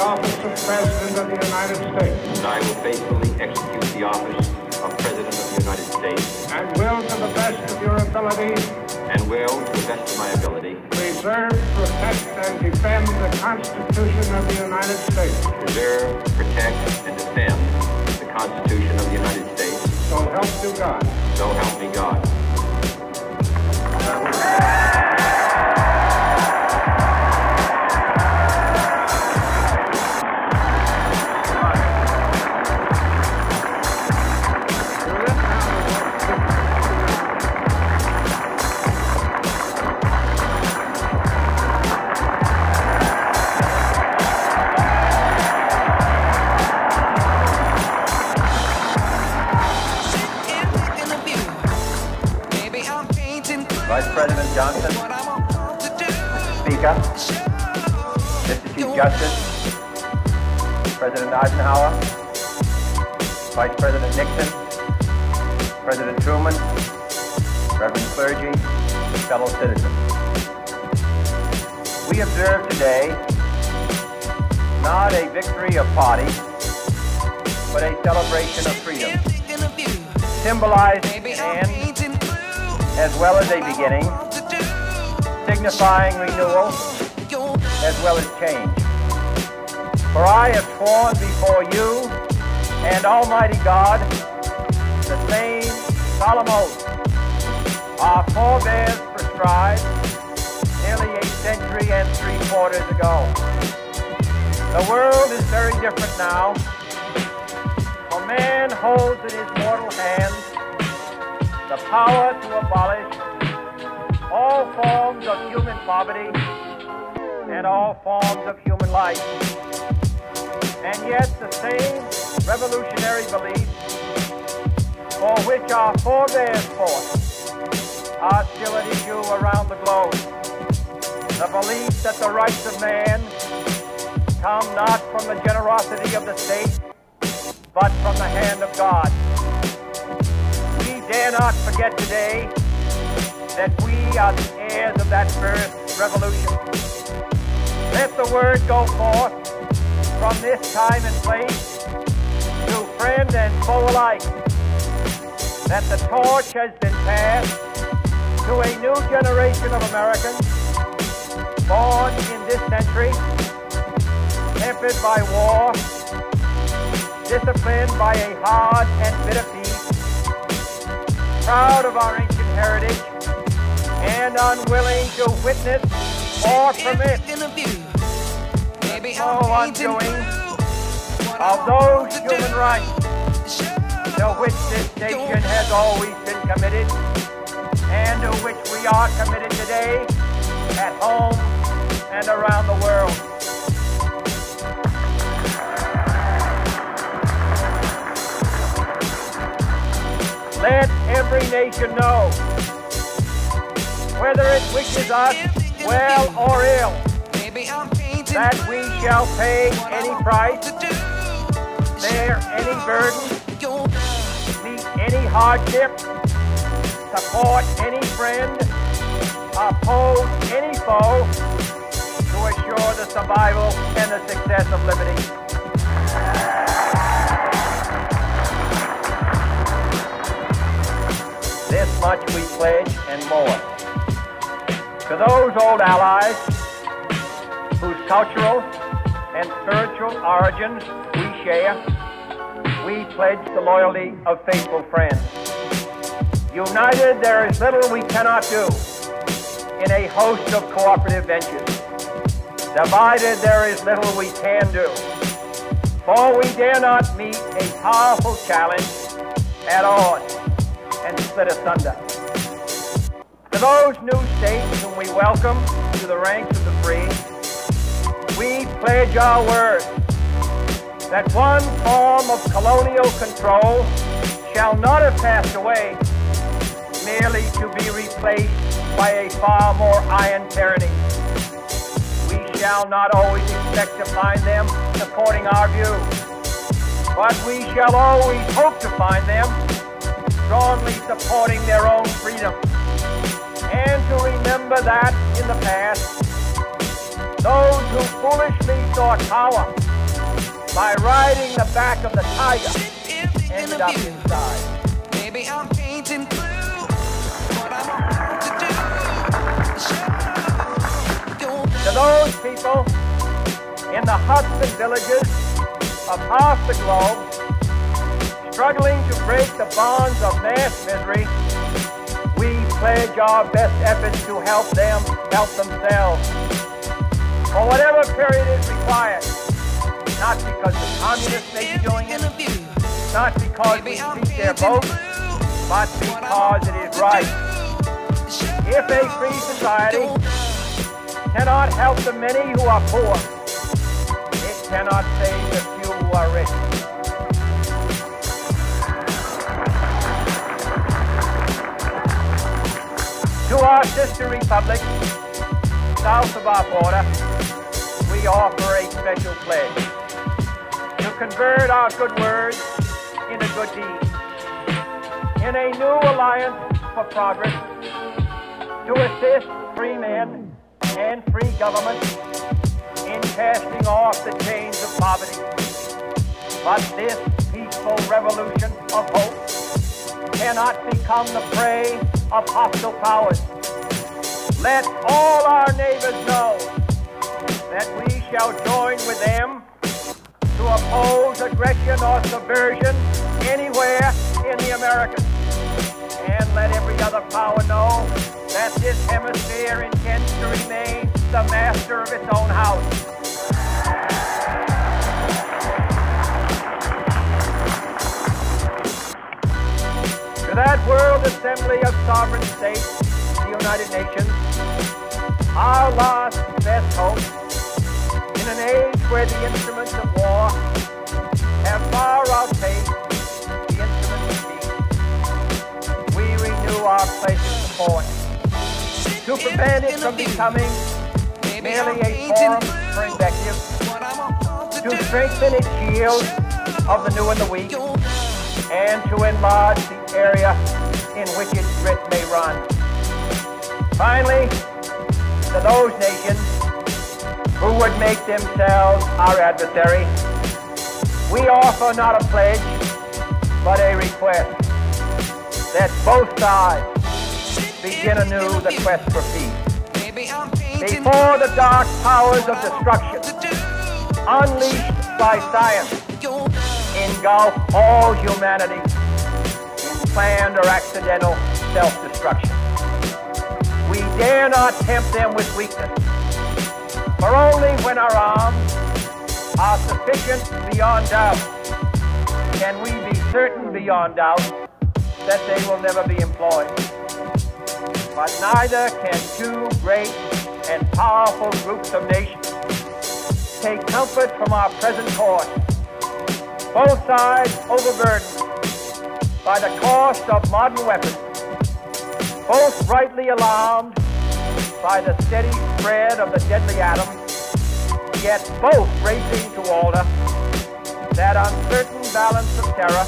office of President of the United States. And I will faithfully execute the office of President of the United States. And will, to the best of your ability, And will, to the best of my ability, preserve, protect, and defend the Constitution of the United States. preserve, protect, and defend the Constitution of the United States. So help you God. So help me God. Vice President Johnson, Mr. Speaker, Mr. Chief Justice, President Eisenhower, Vice President Nixon, President Truman, Reverend clergy, fellow citizens. We observe today not a victory of party, but a celebration of freedom, symbolized in as well as a beginning, signifying renewal as well as change. For I have sworn before you and Almighty God the same solemn oath our forebears prescribed nearly a century and 3/4 ago. The world is very different now, for man holds in his mortal hands the power to abolish all forms of human poverty and all forms of human life. And yet the same revolutionary beliefs for which our forebears fought are still at issue around the globe. The belief that the rights of man come not from the generosity of the state, but from the hand of God. We dare not forget today that we are the heirs of that first revolution. Let the word go forth from this time and place to friend and foe alike that the torch has been passed to a new generation of Americans born in this century, tempered by war, disciplined by a hard and bitter peace, proud of our ancient heritage, and unwilling to witness or permit the slow undoing of those human rights to which this nation has always been committed, and to which we are committed today at home and around the world. Let every nation know, whether it wishes us well or ill, that we shall pay any price, bear any burden, meet any hardship, support any friend, oppose any foe, to assure the survival and the success of liberty. This much we pledge and more. To those old allies whose cultural and spiritual origins we share, we pledge the loyalty of faithful friends. United, there is little we cannot do in a host of cooperative ventures. Divided, there is little we can do, for we dare not meet a powerful challenge at odds and split asunder. To those new states whom we welcome to the ranks of the free, we pledge our word that one form of colonial control shall not have passed away, merely to be replaced by a far more iron tyranny. We shall not always expect to find them supporting our view, but we shall always hope to find them strongly supporting their own freedom, and to remember that in the past, those who foolishly sought power by riding the back of the tiger, ended up inside. Maybe I'm painting blue. What I'm about to do. To those people in the huts and villages of half the globe, struggling to break the bonds of mass misery, we pledge our best efforts to help them help themselves. For whatever period is required, not because the communists may be doing it, not because we seek their votes, but because it is right. If a free society cannot help the many who are poor, it cannot save the few who are rich. To our sister republics, south of our border, we offer a special pledge to convert our good words into good deeds, in a new alliance for progress, to assist free men and free government in casting off the chains of poverty. But this peaceful revolution of hope cannot become the prey of hostile powers. Let all our neighbors know that we shall join with them to oppose aggression or subversion anywhere in the Americas. And let every other power know that this hemisphere intends to remain the master of its own house. To that World Assembly of Sovereign States, the United Nations, our last best hope, in an age where the instruments of war have far outpaced the instruments of peace, we renew our pledge of support to prevent it from becoming merely a forum for invective, to strengthen its shield of the new and the weak, and to enlarge the area in which its grit may run. Finally, to those nations who would make themselves our adversary, we offer not a pledge, but a request that both sides begin anew the quest for peace. Before the dark powers of destruction, unleashed by science, engulf all humanity in planned or accidental self-destruction. We dare not tempt them with weakness, for only when our arms are sufficient beyond doubt can we be certain beyond doubt that they will never be employed. But neither can two great and powerful groups of nations take comfort from our present course, both sides overburdened by the cost of modern weapons, both rightly alarmed by the steady spread of the deadly atom, yet both racing to alter that uncertain balance of terror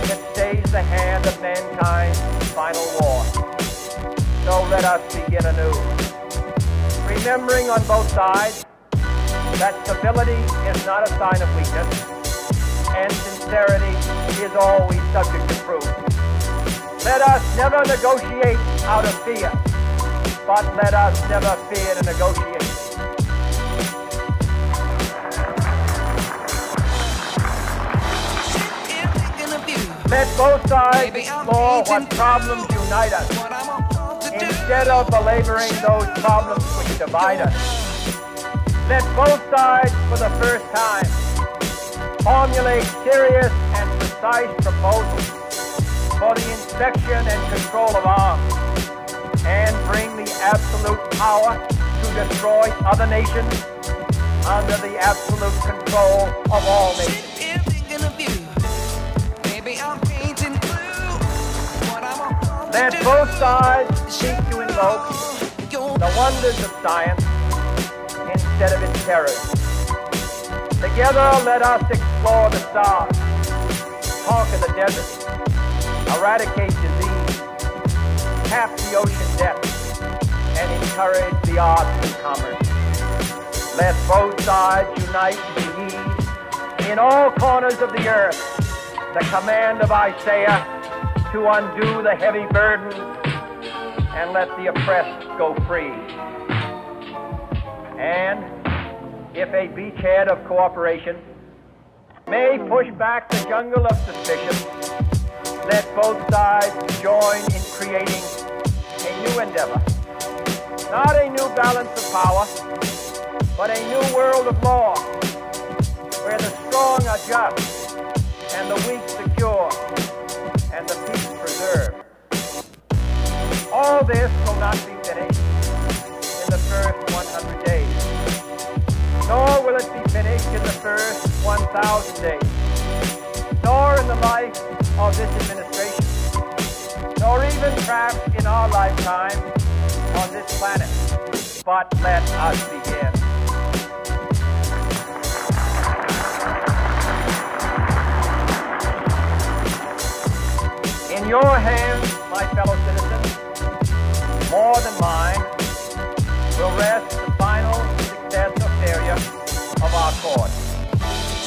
that stays the hand of mankind's final war. So let us begin anew, remembering on both sides that stability is not a sign of weakness, and sincerity is always subject to proof. Let us never negotiate out of fear, but let us never fear to negotiate. Let both sides explore what problems unite us, instead of belaboring those problems which divide us. Let both sides, for the first time, formulate serious and precise proposals for the inspection and control of arms, and bring the absolute power to destroy other nations under the absolute control of all nations. Let both sides seek to invoke the wonders of science instead of its terrors. Together, let us explore the stars, conquer the desert, eradicate disease, cap the ocean depths, and encourage the arts and commerce. Let both sides unite to heed in all corners of the earth the command of Isaiah to undo the heavy burdens and let the oppressed go free. And if a beachhead of cooperation may push back the jungle of suspicion, let both sides join in creating a new endeavor. Not a new balance of power, but a new world of law, where the strong are just, and the weak secure, and the peace preserved. All this will not be finished in the first 100 days, nor will it be finished in the first 1,000 days, nor in the life of this administration, nor even perhaps in our lifetime on this planet. But let us begin. In your hands, my fellow citizens, more than mine, will rest the final success or failure of our court.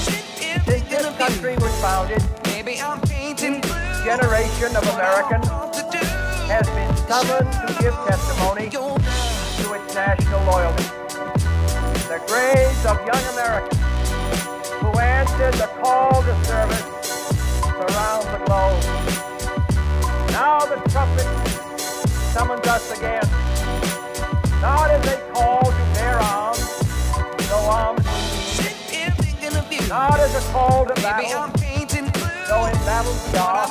Since this country was founded, each generation of Americans has been summoned to give testimony to its national loyalty. The graves of young Americans who answered the call to service around the globe. Now the trumpet summons us again, not as a call to bear arms, though arms we need, not as a call to battle, though in battle we are,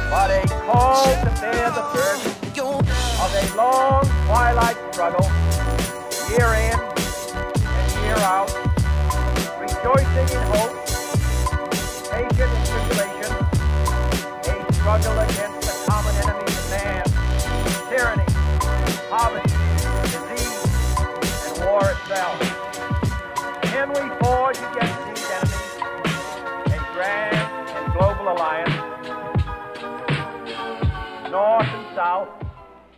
but a call to bear the burden of a long twilight struggle, year in and year out, rejoicing in hope, patient in tribulation, a struggle against the common enemies of man, tyranny, poverty, disease, and war itself. Can we forge against these enemies a grand and global alliance, north and south,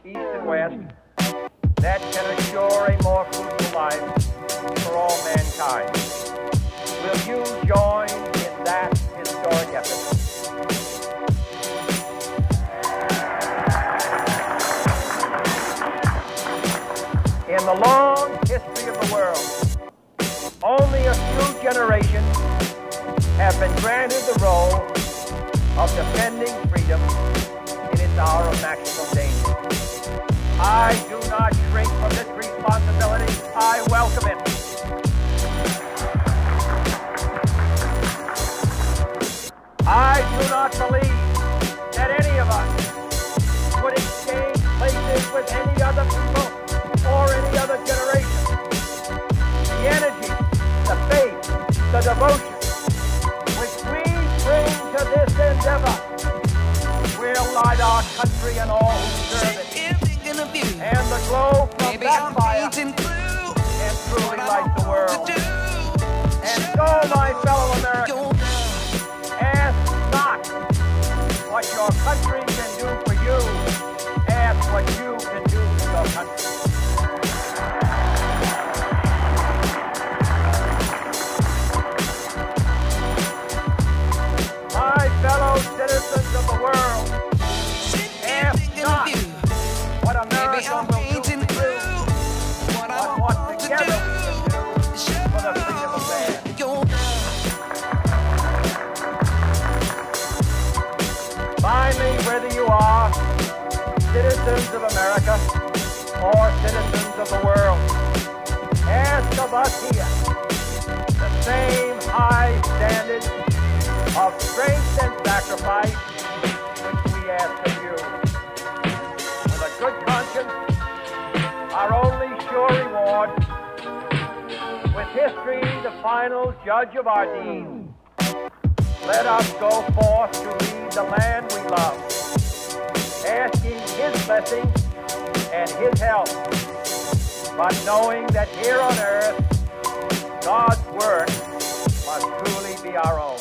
east and west, that can assure a more fruitful life for all mankind? Will you join in that historic effort? In the long history of the world, only a few generations have been granted the role of defending freedom in its hour of maximum danger. I do not shrink from this responsibility. I welcome it. I do not believe that any of us would exchange places with any other people or any other generation. The energy, the faith, the devotion which we bring to this endeavor will light our country and all who serve it. And the glow from that fire can truly light the world. And so, my fellow Americans, ask not what your country can do for you, ask what you can do for your country. My fellow citizens of the world, ask not what America will do for you, but what together we can do for the freedom of man. Finally, whether you are citizens of America or citizens of the world, ask of us here the same high standard of strength and sacrifice which we ask of you. With a good conscience, our only sure reward, with history the final judge of our deeds, let us go forth to lead the land we love, asking His blessing and His help, but knowing that here on earth, God's work must truly be our own.